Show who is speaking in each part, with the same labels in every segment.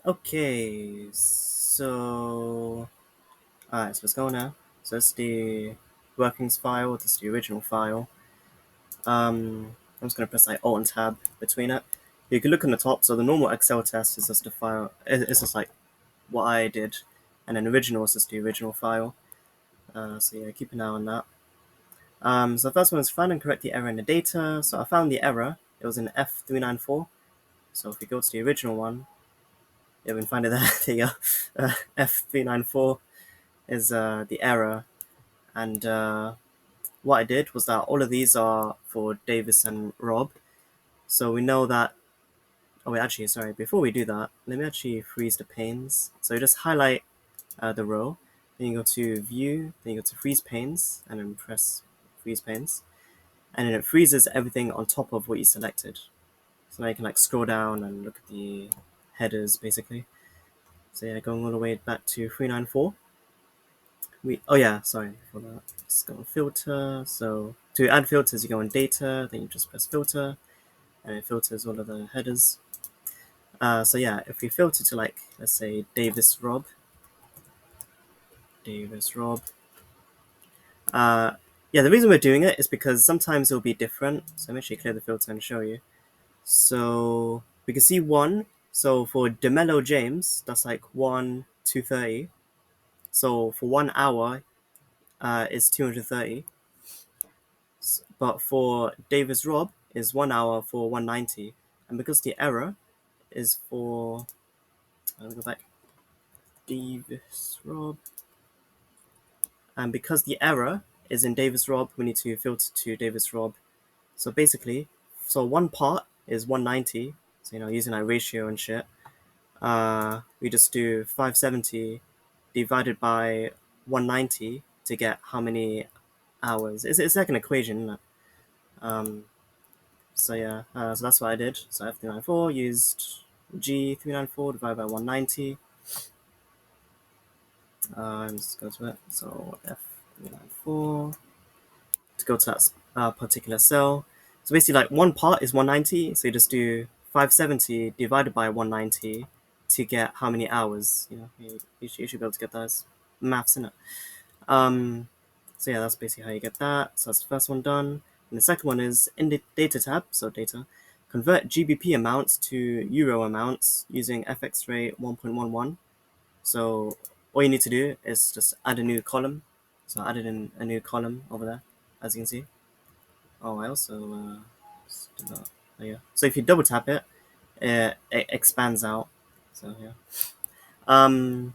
Speaker 1: Okay, alright, so let's go now. So that's the workings file, this is the original file. I'm just gonna press like Alt and Tab between it. You can look on the top, so the normal Excel test is just the file, it's just like what I did, and then original is just the original file. So yeah, keep an eye on that. So the first one is find and correct the error in the data. So I found the error, it was in F394. So if we go to the original one, yeah, we can find it there. There you go. F394 is the error, and what I did was that all of these are for Davis and Rob. So we know that. Oh wait, actually, sorry. Before we do that, let me actually freeze the panes. So you just highlight the row, then you go to View, then you go to Freeze Panes, and then press Freeze Panes, and then it freezes everything on top of what you selected. So now you can like scroll down and look at the headers basically. So yeah, going all the way back to 394. Oh yeah, sorry for that. Let's go on filter. So to add filters, you go on data, then you just press filter, and it filters all of the headers. So yeah, if we filter to like, let's say Davis Rob. Uh, yeah, the reason we're doing it is because sometimes it'll be different. So I'm actually clear the filter and show you. So we can see one. So for DeMello James, that's like 1 230. So for 1 hour, is 230. But for Davis Rob is 1 hour for 190, and because the error is for, I'll go back, Davis Rob, and because the error is in Davis Rob, we need to filter to Davis Rob. So basically, so one part is 190. So using like ratio and shit, we just do 570 divided by 190 to get how many hours. It's like an equation, isn't it? Um, So yeah, so that's what I did. So F394 used G394 divided by 190. Let's go to it. So F394 to go to that particular cell. So basically, like one part is 190. So you just do 570 divided by 190 to get how many hours. You should be able to get those maths in it. Um, so yeah, that's basically how you get that. So that's the first one done. And the second one is in the data tab, so data, convert GBP amounts to euro amounts using FX rate 1.11. So all you need to do is just add a new column. So I added in a new column over there, as you can see. Oh, I also did that. Oh, yeah. So if you double tap it, it expands out. So yeah. Um,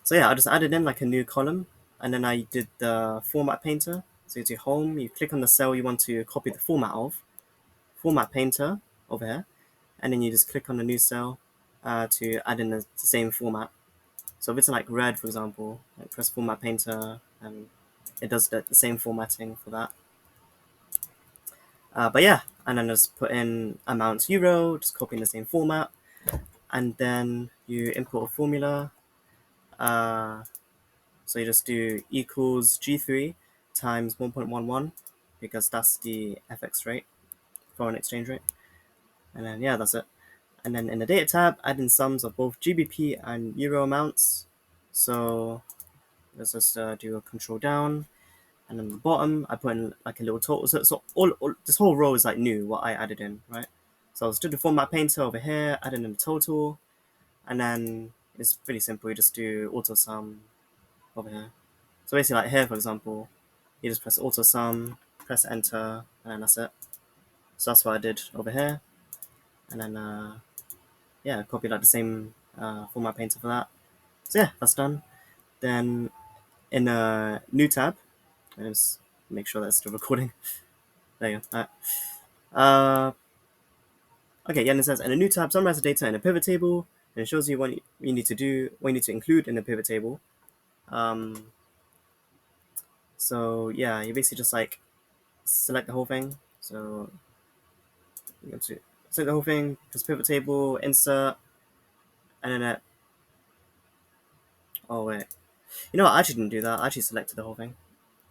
Speaker 1: So yeah, I just added in like a new column, and then I did the format painter. So you do home, you click on the cell you want to copy the format of, format painter over here, and then you just click on the new cell to add in the same format. So if it's like red, for example, like press format painter, and it does the same formatting for that. But yeah, and then just put in amount euro, just copying the same format, and then you import a formula. Uh, So you just do equals G3 times 1.11 because that's the FX rate, foreign exchange rate. And then, yeah, that's it. And then in the data tab, add in sums of both GBP and euro amounts. So let's just do a control down. And then the bottom, I put in like a little total. So all this whole row is like new, what I added in, right? So I'll just do the format painter over here, add in the total. And then it's pretty simple. You just do auto sum over here. So basically, like here, for example, you just press auto sum, press enter, and then that's it. So that's what I did over here. And then, yeah, copy like the same format painter for that. So yeah, that's done. Then in a new tab, let's make sure that's still recording. There you go. Okay, yeah, and it says in a new tab, summarize the data in a pivot table, and it shows you what you need to do, what you need to include in the pivot table. So yeah, you basically just like select the whole thing. So you go to select the whole thing, press pivot table, insert, and then oh wait, I actually didn't do that. I actually selected the whole thing.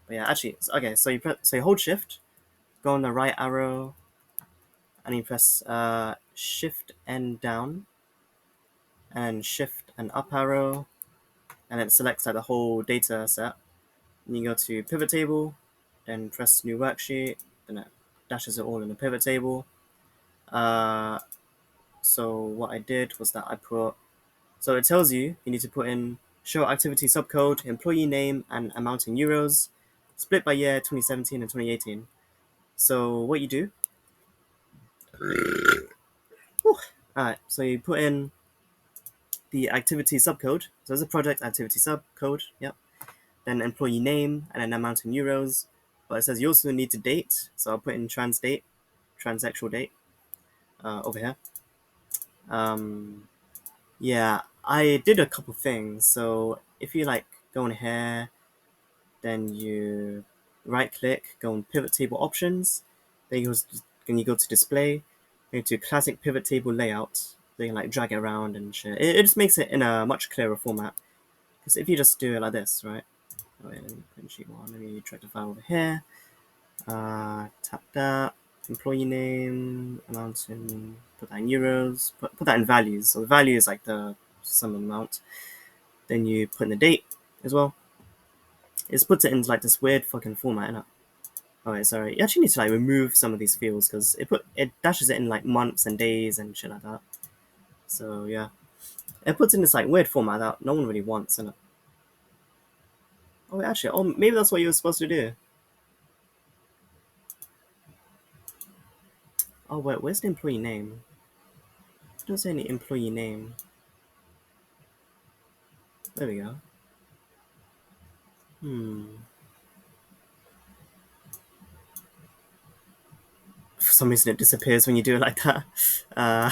Speaker 1: But yeah, actually, okay. So you hold shift, go on the right arrow, and you press shift and down, and shift and up arrow, and it selects like the whole data set. And you go to pivot table, then press new worksheet, then it dashes it all in the pivot table. So what I did was that I put, so it tells you need to put in show activity subcode, employee name, and amount in euros, split by year 2017 and 2018. So what you do, alright, so you put in the activity subcode. So there's a project activity subcode, yep. Then employee name and an amount in euros. But it says you also need to date, so I'll put in trans date, transsexual date, over here. Yeah, I did a couple things. So if you like go in here, then you right click, go on pivot table options, then you go to display, go to classic pivot table layout. So you can like drag it around and shit. It just makes it in a much clearer format. Because if you just do it like this, right? Oh, wait, let me put in sheet one. Let me drag the file over here. Tap that. Employee name, amount in, put that in euros, put that in values. So the value is like the sum amount. Then you put in the date as well. It puts it in like this weird fucking format, innit? Oh wait, sorry. You actually need to like remove some of these fields because it dashes it in like months and days and shit like that. So yeah, it puts in this like weird format that no one really wants, innit? Oh wait, actually, oh maybe that's what you were supposed to do. Oh wait, where's the employee name? It doesn't say any employee name. There we go. For some reason, it disappears when you do it like that. Uh,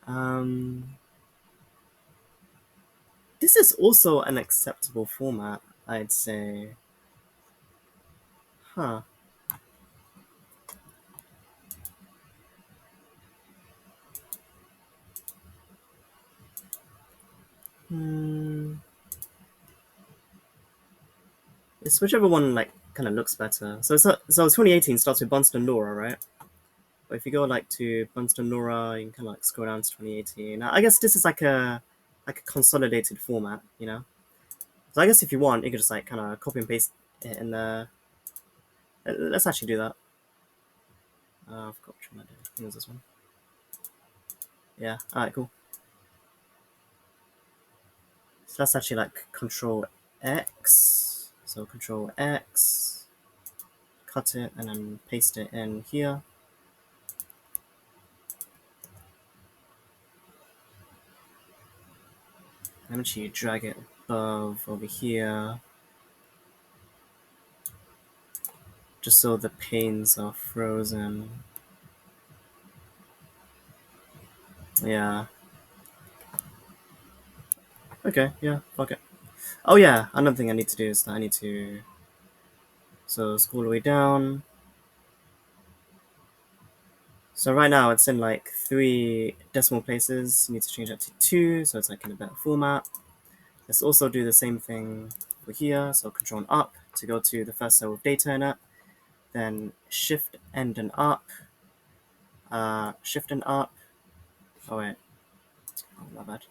Speaker 1: um, this is also an acceptable format, I'd say. Huh. Hmm. It's whichever one like kind of looks better. So 2018 starts with Bunston Laura, right? But if you go like to Bunston Laura, you can kind of like scroll down to 2018. I guess this is like a consolidated format, you know. So I guess if you want, you could just like kind of copy and paste it in the. Let's actually do that. I forgot which one I did. I think it was this one. Yeah. All right. Cool. So that's actually like Control X. So Control X, cut it, and then paste it in here. And actually drag it above over here, just so the panes are frozen. Yeah. Okay. Yeah. Fuck it. Oh yeah. Another thing I need to do is that I need to. So scroll all the way down. So right now it's in like 3 decimal places. You need to change that to 2, so it's like in a better format. Let's also do the same thing over here. So Control and up to go to the first cell with data in it. Then Shift and an up. Shift and up. Oh wait. Oh, my bad.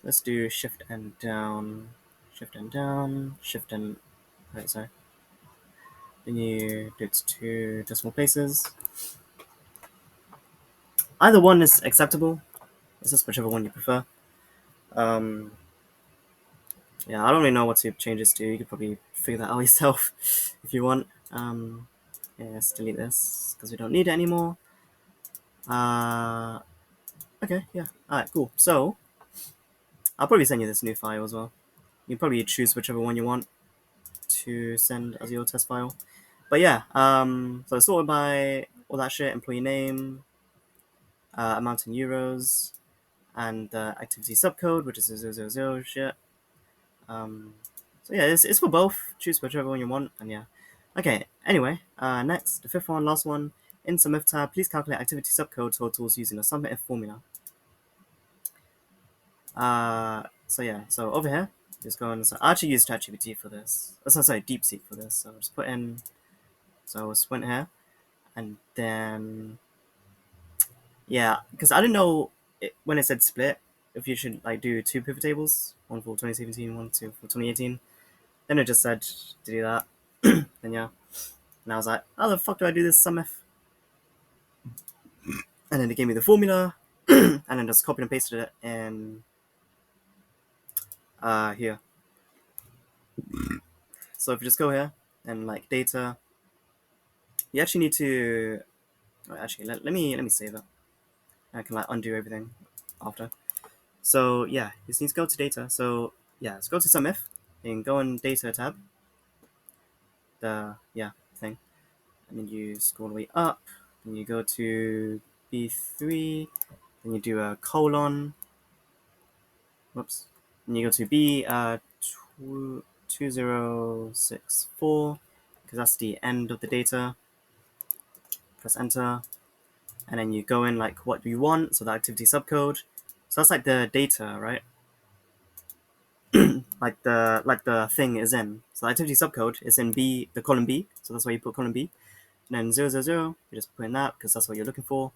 Speaker 1: Let's do Shift and down. Shift and down. Shift and. Wait, sorry. Then you do it to 2 decimal places. Either one is acceptable. It's just whichever one you prefer. Um, yeah, I don't really know what to change this to. You could probably figure that out yourself if you want. Yeah, let's delete this because we don't need it anymore. Uh, okay, yeah. Alright, cool. So, I'll probably send you this new file as well. You can probably choose whichever one you want to send as your test file. But yeah, so it's sorted by all that shit, employee name, amount in euros, and the activity subcode, which is 000 shit. So yeah, it's for both. Choose whichever one you want, and yeah. Okay, anyway, next, the fifth one, last one. In SUMIF tab, please calculate activity subcode totals using the SUMIF formula. So yeah, so over here, just go and I actually use ChatGPT for this. Oh, sorry, DeepSeek for this. So just put in, so I went here, and then yeah, because I didn't know when it said split, if you should like do 2 pivot tables, one for 2017, one for 2018, then it just said to do that. Then yeah, and I was like, how the fuck do I do this SUMIF? And then it gave me the formula, and then just copied and pasted it in here. So if you just go here and like data, you actually need to actually let me save it. I can like undo everything after. So yeah, you just need to go to data. So yeah, let's go to SUMIF and go in data tab. The thing, and then you scroll all the way up, and you go to B3, then you do a colon. Whoops. And you go to B 2064 because that's the end of the data. Press enter, and then you go in like what you want. So the activity subcode. So that's like the data, right? like the thing is in. So the activity subcode is in B, the column B. So that's why you put column B. And then 000, you just put in that because that's what you're looking for.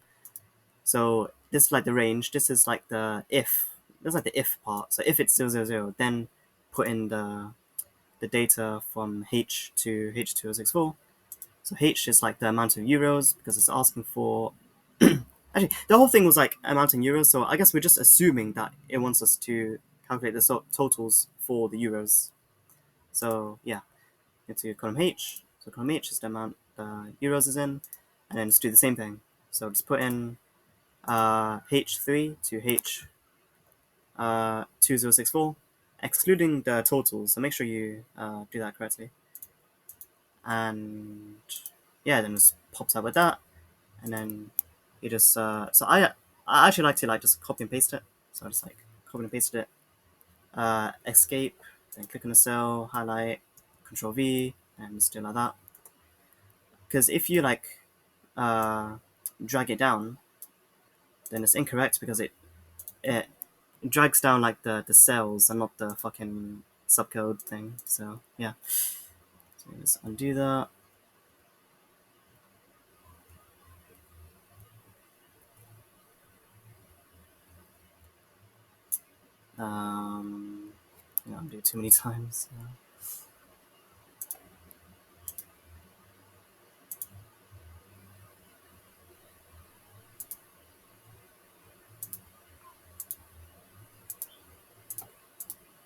Speaker 1: So this is like the range. This is like the if. That's like the if part. So if it's 000, then put in the data from H to H2064. So H is like the amount of euros because it's asking for. Actually, the whole thing was like amount in euros. So I guess we're just assuming that it wants us to calculate the totals for the euros. So yeah, into column H. So column H is the amount euros is in, and then just do the same thing. So just put in H3 to H 2064, excluding the totals. So make sure you do that correctly. And yeah, then it just pops up with that, and then you just so I actually like to like just copy and paste it. So I just like copy and pasted it. Escape, then click on the cell, highlight, Control V, and just do it like that. Because if you like drag it down, then it's incorrect because it drags down like the cells and not the fucking subcode thing. So yeah, so let's undo that. Undo it too many times.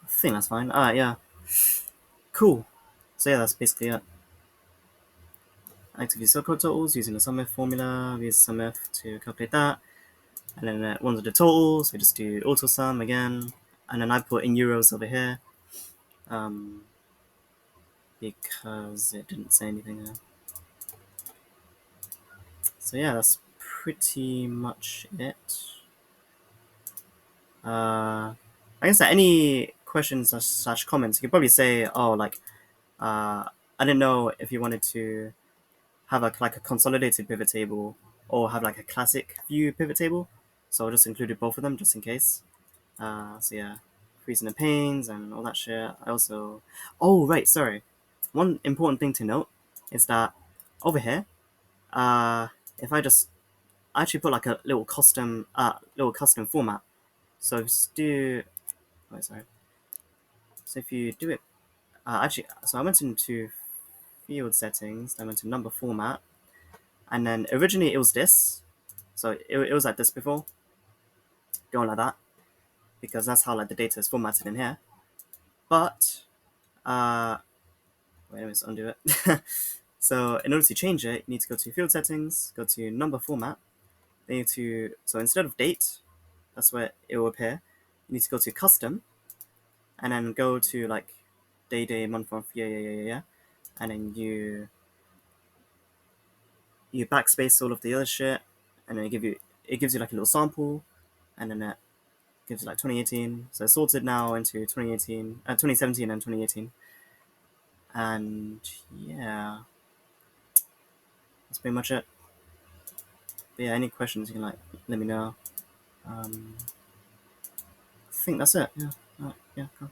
Speaker 1: I think that's fine. Alright, yeah. Cool. So yeah, that's basically it. Activity subcode totals using the SUMIF formula. We use SUMIF to calculate that. And then ones are the totals, we just do auto sum again. And then I put in euros over here. Because it didn't say anything there. So yeah, that's pretty much it. I guess any questions slash comments, you could probably say, oh, like, I didn't know if you wanted to have like a consolidated pivot table or have like a classic view pivot table. So I just included both of them just in case. So yeah, freezing the panes and all that shit. I also, oh right, sorry. One important thing to note is that over here, if I actually put like a little custom format. So just do, oh sorry. So if you do it, so I went into field settings, I went to number format, and then originally it was this. So it was like this before, going like that, because that's how like the data is formatted in here. But wait, let me just undo it. So in order to change it, you need to go to field settings, go to number format. Then you need to, so instead of date, that's where it will appear. You need to go to custom, and then go to like day, month, yeah. And then you backspace all of the other shit, and then it gives you like a little sample, and then it gives you like 2018. So it's sorted now into 2017 and 2018. And yeah, that's pretty much it. But yeah, any questions you can like let me know. I think that's it. Yeah. Yeah. Cool.